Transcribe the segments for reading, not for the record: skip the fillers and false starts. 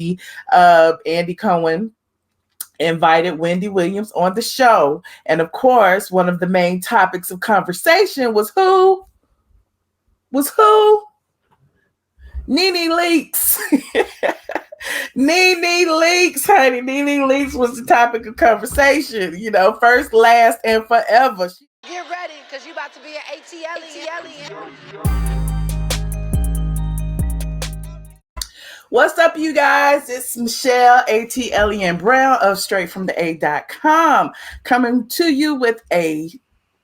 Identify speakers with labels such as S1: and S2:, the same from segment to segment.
S1: Andy Cohen invited Wendy Williams on the show. And of course, one of the main topics of conversation was who? Nene Leakes. Nene Leakes, honey. Nene Leakes was the topic of conversation. You know, first, last, and forever.
S2: Get ready, because you about to be an ATLien.
S1: What's up, you guys? It's Michelle, ATLien Brown of straightfromtheA.com, coming to you with a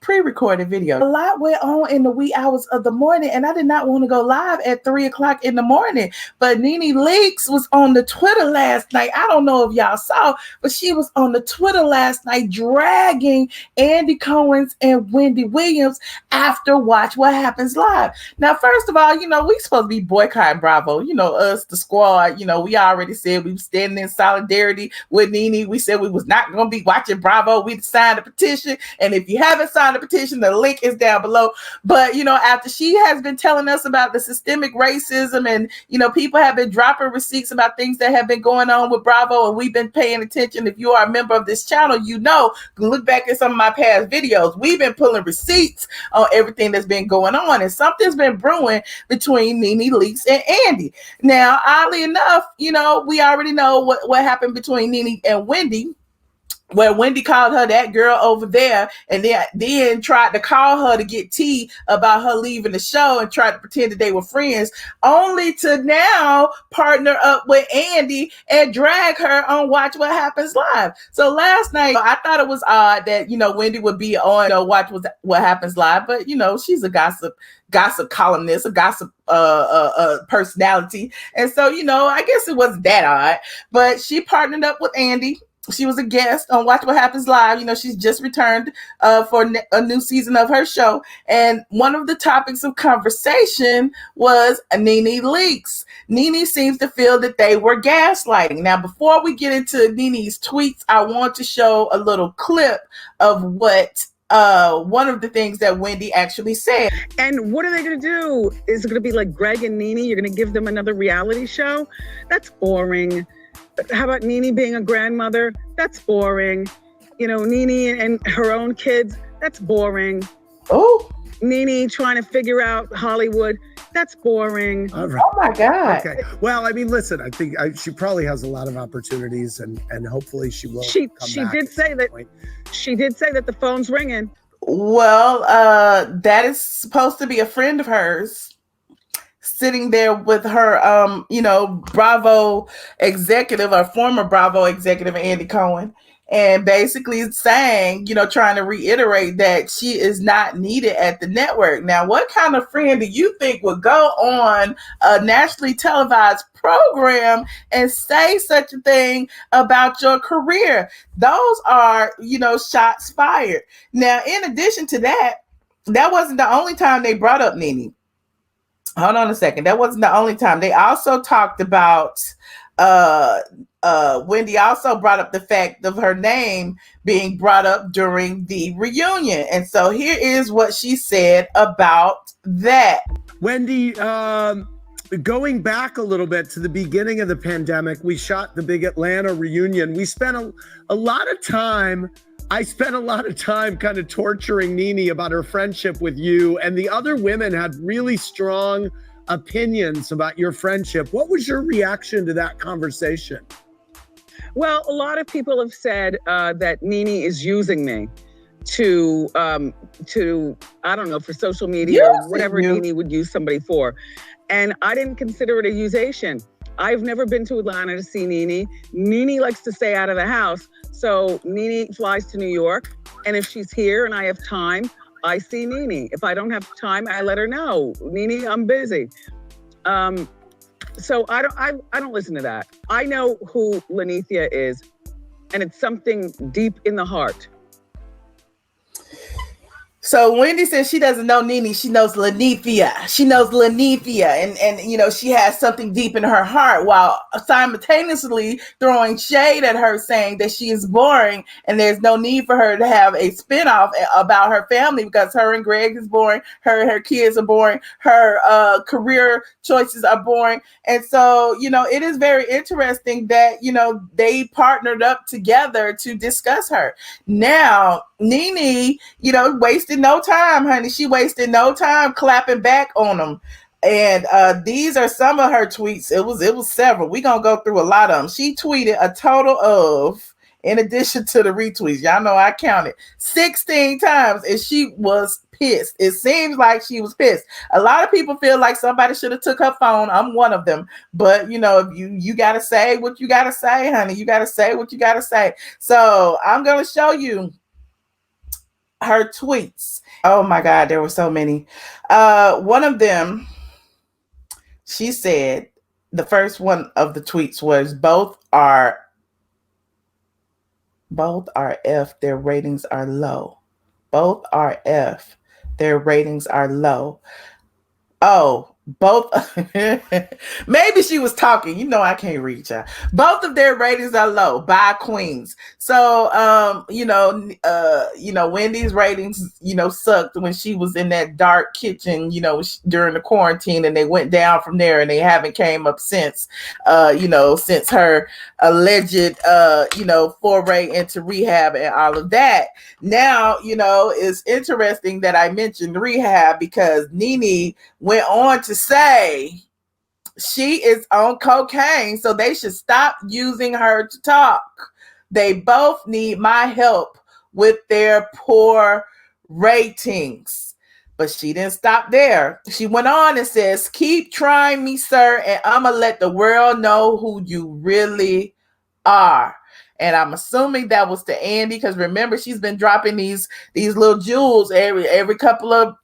S1: pre-recorded video. A lot went on in the wee hours of the morning, and I did not want to go live at 3 o'clock in the morning. But Nene Leakes was on the Twitter last night. I don't know if y'all saw, but she was on the Twitter last night dragging Andy Cohen's and Wendy Williams after Watch What Happens Live. Now, first of all, you know, we supposed to be boycotting Bravo. You know, us, the squad, you know, we already said we were standing in solidarity with Nene. We said we was not going to be watching Bravo. We signed a petition. And if you haven't signed the petition, the link is down below. But, you know, after she has been telling us about the systemic racism and, you know, people have been dropping receipts about things that have been going on with Bravo, and we've been paying attention. If you are a member of this channel, you know, look back at some of my past videos. We've been pulling receipts on everything that's been going on, and something's been brewing between Nene Leakes and Andy. Now, oddly enough, you know, we already know what happened between Nene and Wendy, where Wendy called her that girl over there, and then tried to call her to get tea about her leaving the show and tried to pretend that they were friends, only to now partner up with Andy and drag her on Watch What Happens Live. So last night, I thought it was odd that, you know, Wendy would be on Watch What Happens Live, but, you know, she's a gossip columnist, a gossip personality. And so, you know, I guess it wasn't that odd, but she partnered up with Andy. She was a guest on Watch What Happens Live. You know, she's just returned for a new season of her show. And one of the topics of conversation was Nene Leakes. Nene seems to feel that they were gaslighting. Now, before we get into Nene's tweets, I want to show a little clip of what one of the things that Wendy actually said.
S3: And what are they going to do? Is it going to be like Greg and Nene? You're going to give them another reality show? That's boring. How about Nene being a grandmother? That's boring. You know, Nene and her own kids? That's boring.
S1: Oh.
S3: Nene trying to figure out Hollywood? That's boring.
S4: All right.
S1: Oh my God.
S4: Okay. Well, I mean, listen, I think she probably has a lot of opportunities, and hopefully she will.
S3: She did say that the phone's ringing.
S1: Well, that is supposed to be a friend of hers sitting there with her, you know, Bravo executive or former Bravo executive, Andy Cohen, and basically saying, you know, trying to reiterate that she is not needed at the network. Now, what kind of friend do you think would go on a nationally televised program and say such a thing about your career? Those are, you know, shots fired. Now, in addition to that, that wasn't the only time they brought up Nene. Hold on a second. That wasn't the only time. They also talked about, Wendy also brought up the fact of her name being brought up during the reunion. And so here is what she said about that.
S4: Wendy, going back a little bit to the beginning of the pandemic, we shot the big Atlanta reunion. We spent a lot of time. I spent a lot of time kind of torturing Nene about her friendship with you, and the other women had really strong opinions about your friendship. What was your reaction to that conversation?
S3: Well, a lot of people have said that Nene is using me to I don't know, for social media or whatever Nene would use somebody for. And I didn't consider it a usation. I've never been to Atlanta to see Nene. Nene likes to stay out of the house. So Nene flies to New York, and if she's here and I have time, I see Nene. If I don't have time, I let her know. Nene, I'm busy. So I don't listen to that. I know who Lenithia is, and it's something deep in the heart.
S1: So Wendy says she doesn't know Nene. She knows Lenethia. She knows Lenethia. And you know, she has something deep in her heart, while simultaneously throwing shade at her, saying that she is boring and there's no need for her to have a spinoff about her family, because her and Greg is boring. Her kids are boring. Her career choices are boring. And so, you know, it is very interesting that, you know, they partnered up together to discuss her. Now, Nene, you know, wasted no time, honey. She wasted no time clapping back on them. And these are some of her tweets. It was several. We're gonna go through a lot of them. She tweeted a total of, in addition to the retweets, y'all know I counted 16 times, and she was pissed. It seems like she was pissed. A lot of people feel like somebody should have took her phone. I'm one of them. But you know, you gotta say what you gotta say, honey. You gotta say what you gotta say. So I'm gonna show you her tweets. Oh my God, there were so many. One of them, she said, the first one of the tweets was, both are F, their ratings are low. Both are F, their ratings are low. Oh, both. Maybe she was talking. You know, I can't read y'all. Both of their ratings are low. By Queens. So, you know, Wendy's ratings, you know, sucked when she was in that dark kitchen, you know, during the quarantine, and they went down from there, and they haven't came up since, you know, since her alleged, you know, foray into rehab and all of that. Now, you know, it's interesting that I mentioned rehab, because Nene went on to say she is on cocaine, so they should stop using her to talk. They both need my help with their poor ratings. But she didn't stop there. She went on and says, keep trying me, sir, and I'm going to let the world know who you really are. And I'm assuming that was to Andy, because remember, she's been dropping these little jewels every couple of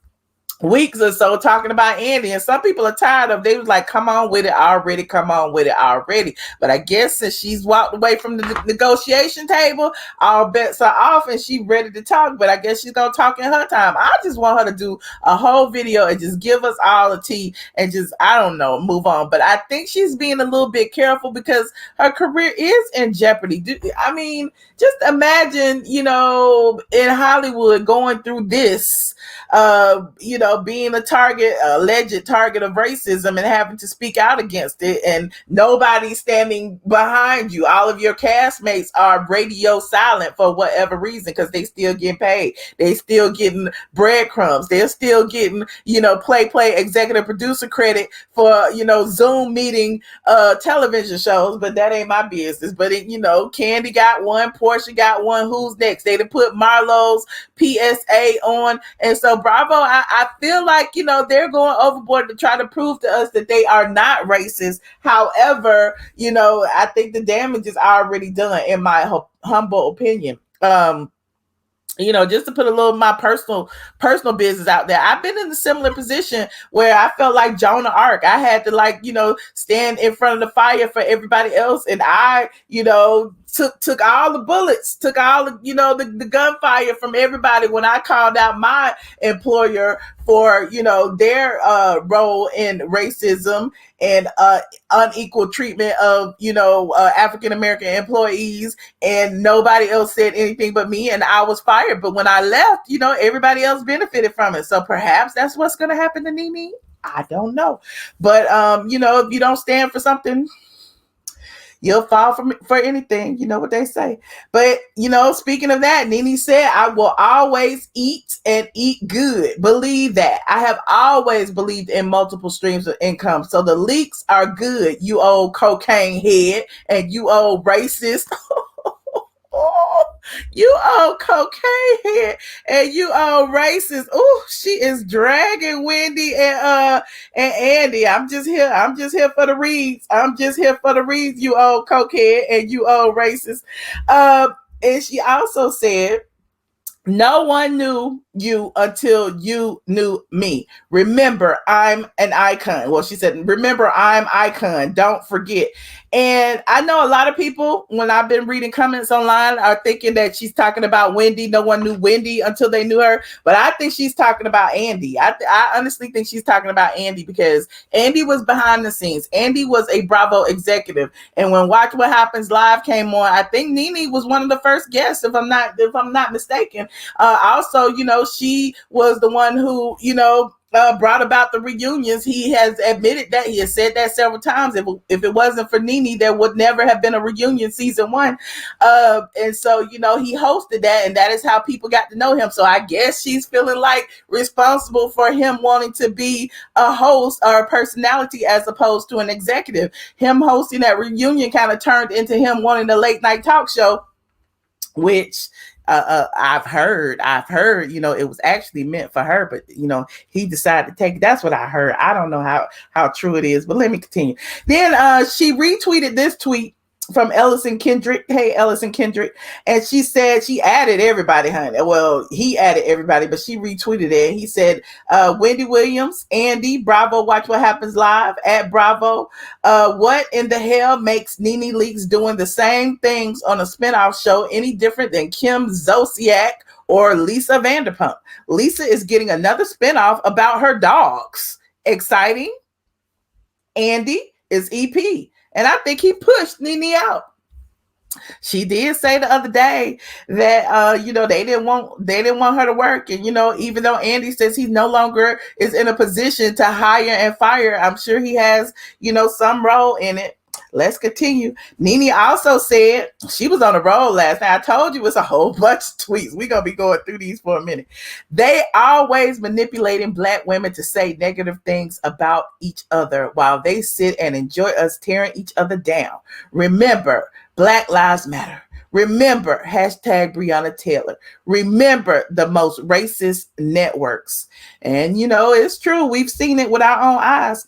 S1: weeks or so, talking about Andy, and some people are tired of. They was like, come on with it already, come on with it already. But I guess since she's walked away from the negotiation table, all bets are off and she's ready to talk. But I guess she's gonna talk in her time. I just want her to do a whole video and just give us all the tea and just, I don't know, move on. But I think she's being a little bit careful, because her career is in jeopardy. I mean, just imagine, you know, in Hollywood going through this, you know, being a alleged target of racism, and having to speak out against it, and nobody standing behind you. All of your castmates are radio silent for whatever reason, because they still get paid. They still getting breadcrumbs. They're still getting, you know, play executive producer credit for, you know, Zoom meeting television shows, but that ain't my business. But it, you know, Candy got one, Portia got one. Who's next? They put Marlo's PSA on, and so Bravo, I feel like, you know, they're going overboard to try to prove to us that they are not racist. However, you know, I think the damage is already done, in my humble opinion. You know, just to put a little of my personal business out there, I've been in a similar position where I felt like Joan of Arc. I had to, like, you know, stand in front of the fire for everybody else, and I, you know, took all the bullets, took all the, you know, the gunfire from everybody when I called out my employer for, you know, their role in racism and unequal treatment of, you know, African American employees, and nobody else said anything but me, and I was fired. But when I left, you know, everybody else benefited from it. So perhaps that's what's going to happen to Nene. I don't know. But you know, if you don't stand for something, you'll fall for anything. You know what they say. But, you know, speaking of that, Nene said, I will always eat and eat good. Believe that. I have always believed in multiple streams of income. So the leaks are good, you old cocaine head, and you old racist. You old cocaine head, and you old racist. Oh, she is dragging Wendy and Andy. I'm just here for the reads. You old cokehead, and you old racist. And she also said No one knew you until you knew me. Remember, I'm an icon. Well, she said, remember, I'm icon. Don't forget. And I know a lot of people, when I've been reading comments online, are thinking that she's talking about Wendy. No one knew Wendy until they knew her. But I think she's talking about Andy. I honestly think she's talking about Andy, because Andy was behind the scenes. Andy was a Bravo executive. And when Watch What Happens Live came on, I think Nene was one of the first guests, if I'm not mistaken. Also, she was the one who, brought about the reunions. He has admitted that. He has said that several times. If it wasn't for Nene, there would never have been a reunion season 1. And so, he hosted that, and that is how people got to know him. So I guess she's feeling like responsible for him wanting to be a host or a personality as opposed to an executive. Him hosting that reunion kind of turned into him wanting a late night talk show, which I've heard, it was actually meant for her, but he decided to take it. That's what I heard. I don't know how true it is, but let me continue. Then she retweeted this tweet from Ellison Kendrick. Hey, Ellison Kendrick. And she said she added everybody, honey. Well, he added everybody, but she retweeted it. He said, Wendy Williams, Andy, Bravo, Watch What Happens Live, at Bravo. What in the hell makes Nene Leakes doing the same things on a spinoff show any different than Kim Zolciak or Lisa Vanderpump? Lisa is getting another spinoff about her dogs. Exciting. Andy is EP. And I think he pushed Nene out. She did say the other day that they didn't want her to work, and even though Andy says he no longer is in a position to hire and fire, I'm sure he has some role in it. Let's continue. Nene also said she was on a roll last night. I told you it's a whole bunch of tweets. We're going to be going through these for a minute. They always manipulating Black women to say negative things about each other while they sit and enjoy us tearing each other down. Remember, Black Lives Matter. Remember, hashtag Breonna Taylor. Remember the most racist networks. And, it's true. We've seen it with our own eyes.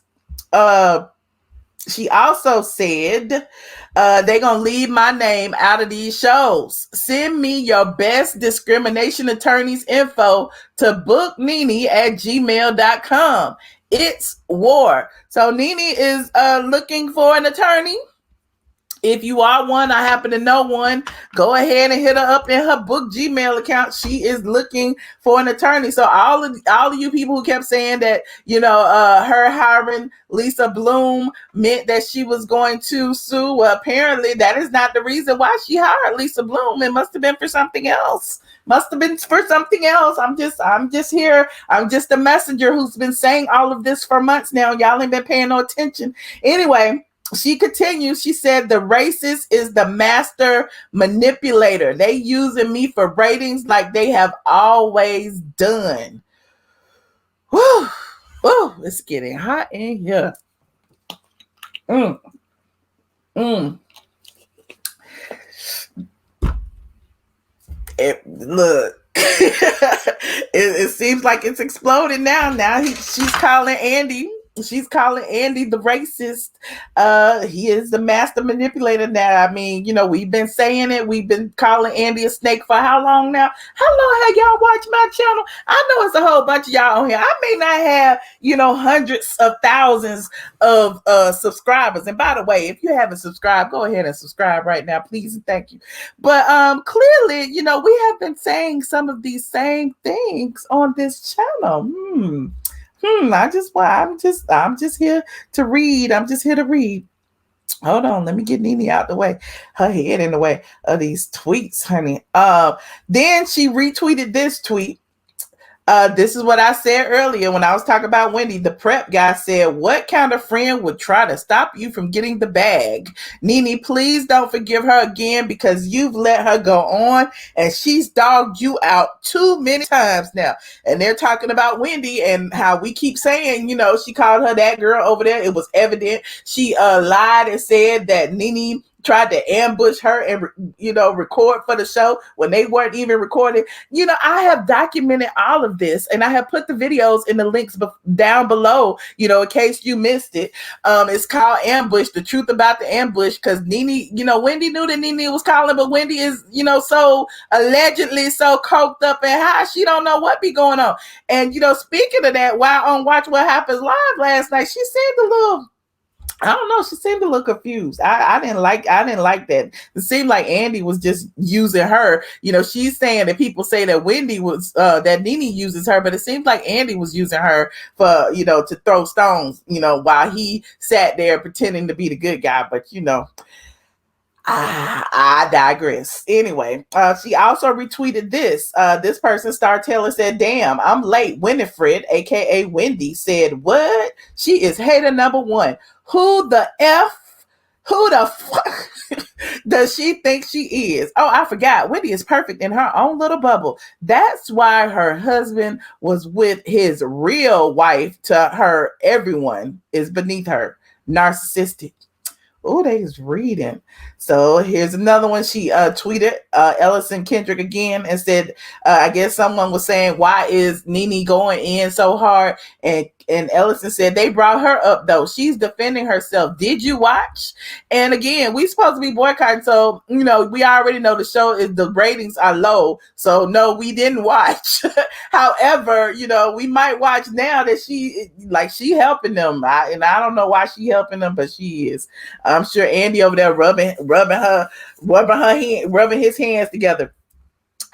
S1: She also said they're going to leave my name out of these shows. Send me your best discrimination attorney's info to booknene@gmail.com. It's war. So Nene is looking for an attorney. If you are one, I happen to know one, go ahead and hit her up in her book Gmail account. She is looking for an attorney. So all of you people who kept saying that, her hiring Lisa Bloom meant that she was going to sue. Well, apparently that is not the reason why she hired Lisa Bloom. It must have been for something else. I'm just here. I'm just a messenger who's been saying all of this for months now. Y'all ain't been paying no attention. Anyway, she continues. She said, the racist is the master manipulator. They using me for ratings like they have always done. Whew. Oh, it's getting hot in here. Look. it seems like it's exploding now. She's calling Andy the racist. He is the master manipulator now. I mean, we've been saying it. We've been calling Andy a snake for how long now? How long have y'all watched my channel? I know it's a whole bunch of y'all on here. I may not have, hundreds of thousands of subscribers. And by the way, if you haven't subscribed, go ahead and subscribe right now, please and thank you. But clearly, we have been saying some of these same things on this channel. I'm just here to read. Hold on, let me get Nene out the way. Her head in the way of these tweets, honey. Then she retweeted this tweet. This is what I said earlier when I was talking about Wendy. The prep guy said, what kind of friend would try to stop you from getting the bag? Nene, please don't forgive her again, because you've let her go on and she's dogged you out too many times now. And they're talking about Wendy and how we keep saying, she called her that girl over there. It was evident. She lied and said that Nene tried to ambush her and, record for the show when they weren't even recording. I have documented all of this, and I have put the videos in the links down below, in case you missed it. It's called Ambush, the truth about the ambush, because Nene, Wendy knew that Nene was calling, but Wendy is, so allegedly so coked up and high, she don't know what be going on. And, speaking of that, while on Watch What Happens Live last night, she seemed a little, I don't know, she seemed a little confused. I didn't like that. It seemed like Andy was just using her. She's saying that people say that Wendy was, that Nene uses her, but it seems like Andy was using her for, to throw stones, while he sat there pretending to be the good guy. But, I digress. Anyway, she also retweeted this. This person, Star Taylor, said, "Damn, I'm late. Winifred, aka Wendy, said, what? She is hater number one. Who the fuck does she think she is? Oh, I forgot. Wendy is perfect in her own little bubble. That's why her husband was with his real wife. To her, everyone is beneath her. Narcissistic." Oh, they is reading. So here's another one. She tweeted Ellison Kendrick again and said, I guess someone was saying, why is Nene going in so hard? And Ellison said, they brought her up though. She's defending herself. Did you watch? And again, we supposed to be boycotting. So, we already know the show is, the ratings are low. So no, we didn't watch. However, we might watch now that she helping them. And I don't know why she helping them, but she is. I'm sure Andy over there rubbing his hands together.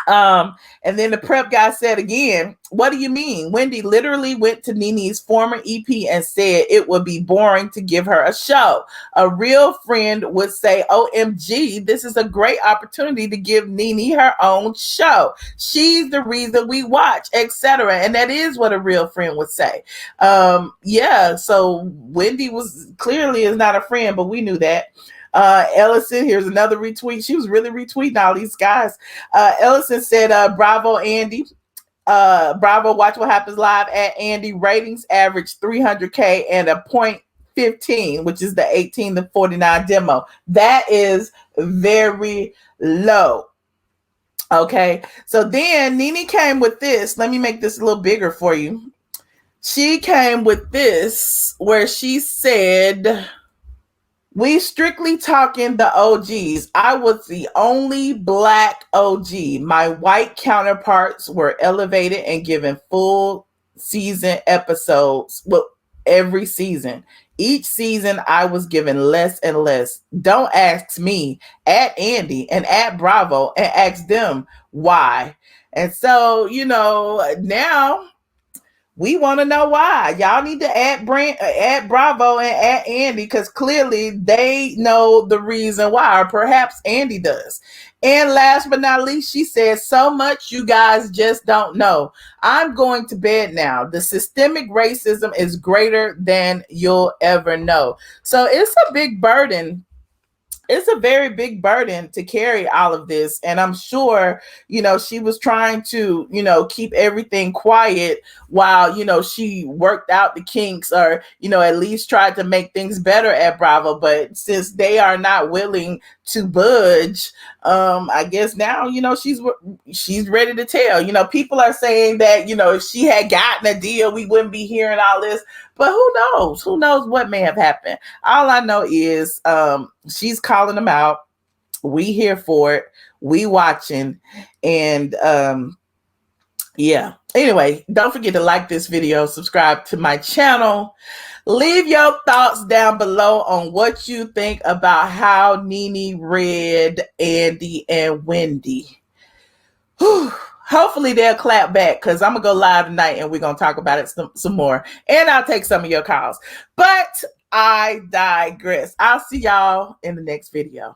S1: And then the prep guy said again, what do you mean? Wendy literally went to Nene's former EP and said it would be boring to give her a show. A real friend would say, OMG, this is a great opportunity to give Nene her own show. She's the reason we watch, etc. And that is what a real friend would say. So Wendy was clearly is not a friend, but we knew that. Ellison, here's another retweet. She was really retweeting all these guys. Ellison said, bravo, Andy. Bravo, Watch What Happens Live at Andy. Ratings average 300K and a 0.15, which is the 18 to 49 demo. That is very low. Okay, so then Nene came with this. Let me make this a little bigger for you. She came with this where she said, we strictly talking the OGs. I was the only Black OG. My white counterparts were elevated and given full season episodes every season. Each season, I was given less and less. Don't ask me. At Andy and at Bravo and ask them why. And so, now we want to know why. Y'all need to add Bravo and add Andy, because clearly they know the reason why, or perhaps Andy does. And last but not least, she says, so much you guys just don't know. I'm going to bed now. The systemic racism is greater than you'll ever know. So it's a big burden. It's a very big burden to carry all of this. And I'm sure, she was trying to, keep everything quiet while, she worked out the kinks, or, at least tried to make things better at Bravo. But since they are not willing to budge, I guess now, she's ready to tell. People are saying that, if she had gotten a deal, we wouldn't be hearing all this. But who knows? Who knows what may have happened? All I know is she's calling them out. We here for it. We watching. And yeah. Anyway, don't forget to like this video, subscribe to my channel. Leave your thoughts down below on what you think about how Nene read Andy and Wendy. Whew. Hopefully they'll clap back, because I'm going to go live tonight and we're going to talk about it some more. And I'll take some of your calls. But I digress. I'll see y'all in the next video.